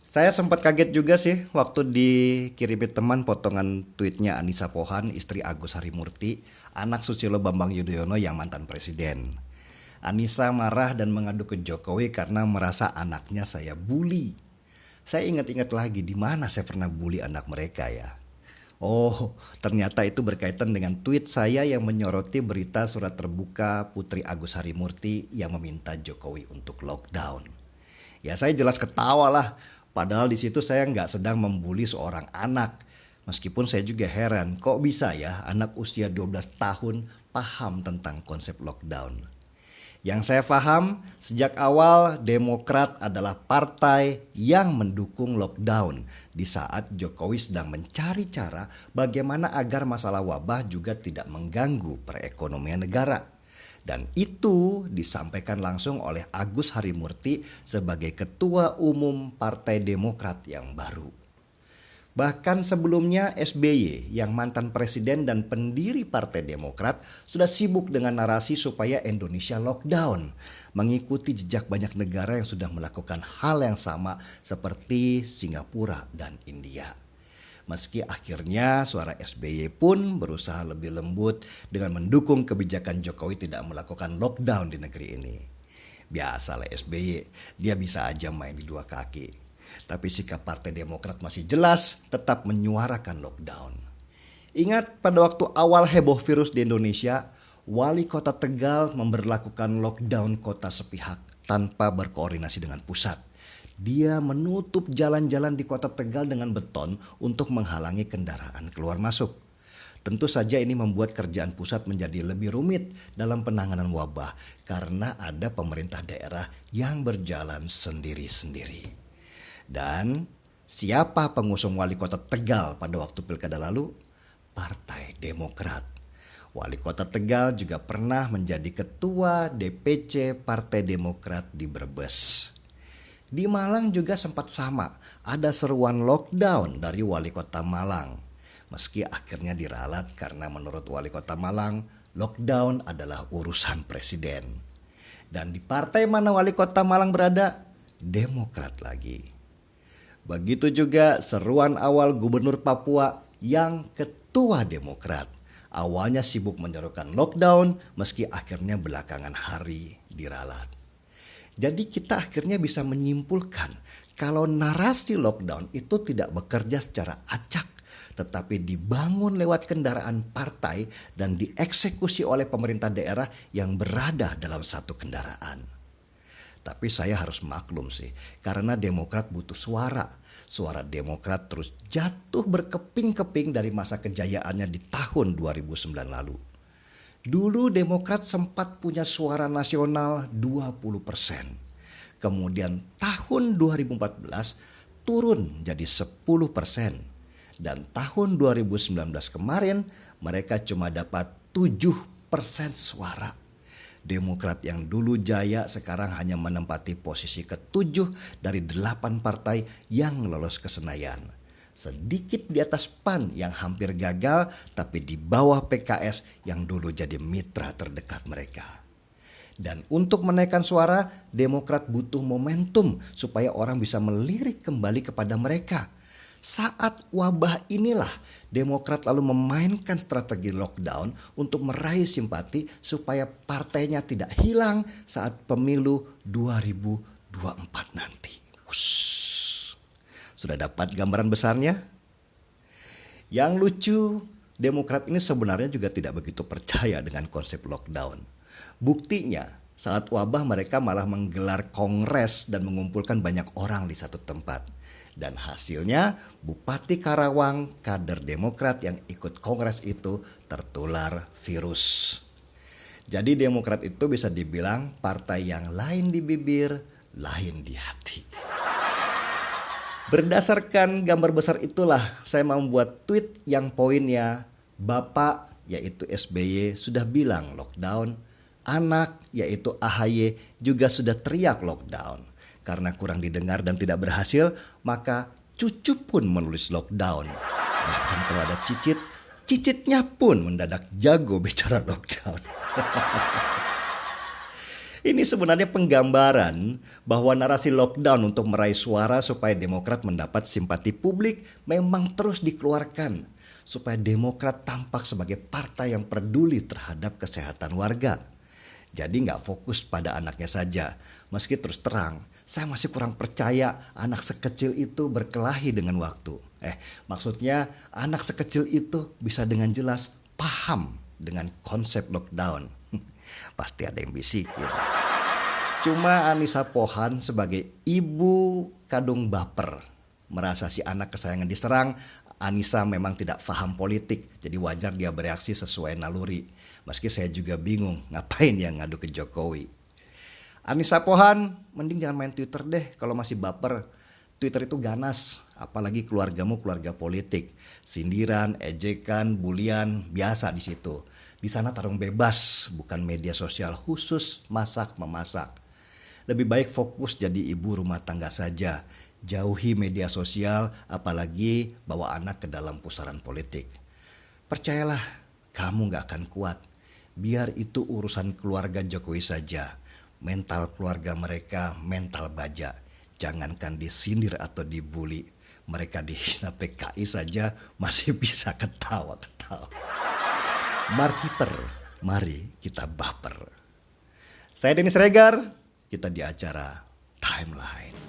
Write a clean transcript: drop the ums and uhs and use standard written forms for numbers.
Saya sempat kaget juga sih waktu dikirimin teman potongan tweetnya Anissa Pohan, istri Agus Harimurti, anak Susilo Bambang Yudhoyono yang mantan presiden. Anissa marah dan mengadu ke Jokowi karena merasa anaknya saya bully. Saya ingat-ingat lagi di mana saya pernah bully anak mereka ya. Oh, ternyata itu berkaitan dengan tweet saya yang menyoroti berita surat terbuka Putri Agus Harimurti yang meminta Jokowi untuk lockdown. Ya saya jelas ketawa lah, padahal di situ saya nggak sedang membuli seorang anak. Meskipun saya juga heran, kok bisa ya anak usia 12 tahun paham tentang konsep lockdown. Yang saya paham, sejak awal Demokrat adalah partai yang mendukung lockdown di saat Jokowi sedang mencari cara bagaimana agar masalah wabah juga tidak mengganggu perekonomian negara. Dan itu disampaikan langsung oleh Agus Harimurti sebagai Ketua Umum Partai Demokrat yang baru. Bahkan sebelumnya SBY yang mantan presiden dan pendiri Partai Demokrat sudah sibuk dengan narasi supaya Indonesia lockdown, mengikuti jejak banyak negara yang sudah melakukan hal yang sama seperti Singapura dan India. Meski akhirnya suara SBY pun berusaha lebih lembut dengan mendukung kebijakan Jokowi tidak melakukan lockdown di negeri ini. Biasalah SBY, dia bisa aja main di dua kaki. Tapi sikap Partai Demokrat masih jelas tetap menyuarakan lockdown. Ingat pada waktu awal heboh virus di Indonesia, Wali Kota Tegal memberlakukan lockdown kota sepihak tanpa berkoordinasi dengan pusat. Dia menutup jalan-jalan di Kota Tegal dengan beton untuk menghalangi kendaraan keluar masuk. Tentu saja ini membuat kerjaan pusat menjadi lebih rumit dalam penanganan wabah karena ada pemerintah daerah yang berjalan sendiri-sendiri. Dan siapa pengusung wali kota Tegal pada waktu pilkada lalu? Partai Demokrat. Wali kota Tegal juga pernah menjadi ketua DPC Partai Demokrat di Brebes. Di Malang juga sempat sama, ada seruan lockdown dari wali kota Malang. Meski akhirnya diralat karena menurut wali kota Malang, lockdown adalah urusan presiden. Dan di partai mana wali kota Malang berada? Demokrat lagi. Begitu juga seruan awal Gubernur Papua yang ketua Demokrat. Awalnya sibuk menyerukan lockdown meski akhirnya belakangan hari diralat. Jadi kita akhirnya bisa menyimpulkan kalau narasi lockdown itu tidak bekerja secara acak, tetapi dibangun lewat kendaraan partai dan dieksekusi oleh pemerintah daerah yang berada dalam satu kendaraan. Tapi saya harus maklum sih, karena Demokrat butuh suara. Suara Demokrat terus jatuh berkeping-keping dari masa kejayaannya di tahun 2009 lalu. Dulu Demokrat sempat punya suara nasional 20%. Kemudian tahun 2014 turun jadi 10%. Dan tahun 2019 kemarin mereka cuma dapat 7% suara. Demokrat yang dulu jaya sekarang hanya menempati posisi ke-7 dari 8 partai yang lolos ke Senayan. Sedikit di atas PAN yang hampir gagal, tapi di bawah PKS yang dulu jadi mitra terdekat mereka. Dan untuk menaikkan suara, Demokrat butuh momentum supaya orang bisa melirik kembali kepada mereka. Saat wabah inilah Demokrat lalu memainkan strategi lockdown untuk meraih simpati supaya partainya tidak hilang saat pemilu 2024 nanti. Sudah dapat gambaran besarnya? Yang lucu, Demokrat ini sebenarnya juga tidak begitu percaya dengan konsep lockdown. Buktinya, saat wabah mereka malah menggelar kongres dan mengumpulkan banyak orang di satu tempat. Dan hasilnya Bupati Karawang, kader Demokrat yang ikut kongres itu tertular virus. Jadi Demokrat itu bisa dibilang partai yang lain di bibir, lain di hati. Berdasarkan gambar besar itulah saya membuat tweet yang poinnya Bapak yaitu SBY sudah bilang lockdown, anak yaitu AHY juga sudah teriak lockdown. Karena kurang didengar dan tidak berhasil, maka cucu pun menulis lockdown. Bahkan kalau ada cicit, cicitnya pun mendadak jago bicara lockdown. Ini sebenarnya penggambaran bahwa narasi lockdown untuk meraih suara supaya Demokrat mendapat simpati publik memang terus dikeluarkan supaya Demokrat tampak sebagai partai yang peduli terhadap kesehatan warga. Jadi nggak fokus pada anaknya saja. Meski terus terang, saya masih kurang percaya anak sekecil itu berkelahi dengan waktu. Maksudnya anak sekecil itu bisa dengan jelas paham dengan konsep lockdown. Pasti ada yang bisikin. Cuma Anissa Pohan sebagai ibu kandung baper merasa si anak kesayangan diserang. Anissa memang tidak paham politik, jadi wajar dia bereaksi sesuai naluri. Meski saya juga bingung ngapain dia ngadu ke Jokowi. Anissa Pohan, mending jangan main Twitter deh kalau masih baper. Twitter itu ganas, apalagi keluargamu keluarga politik. Sindiran, ejekan, bulian, biasa di situ. Di sana tarung bebas, bukan media sosial khusus masak-memasak. Lebih baik fokus jadi ibu rumah tangga saja. Jauhi media sosial, apalagi bawa anak ke dalam pusaran politik. Percayalah, kamu gak akan kuat. Biar itu urusan keluarga Jokowi saja. Mental keluarga mereka mental baja. Jangankan disindir atau dibully. Mereka dihina PKI saja masih bisa ketawa-ketawa. Markiper, mari kita baper. Saya Dennis Regar, kita di acara Timeline.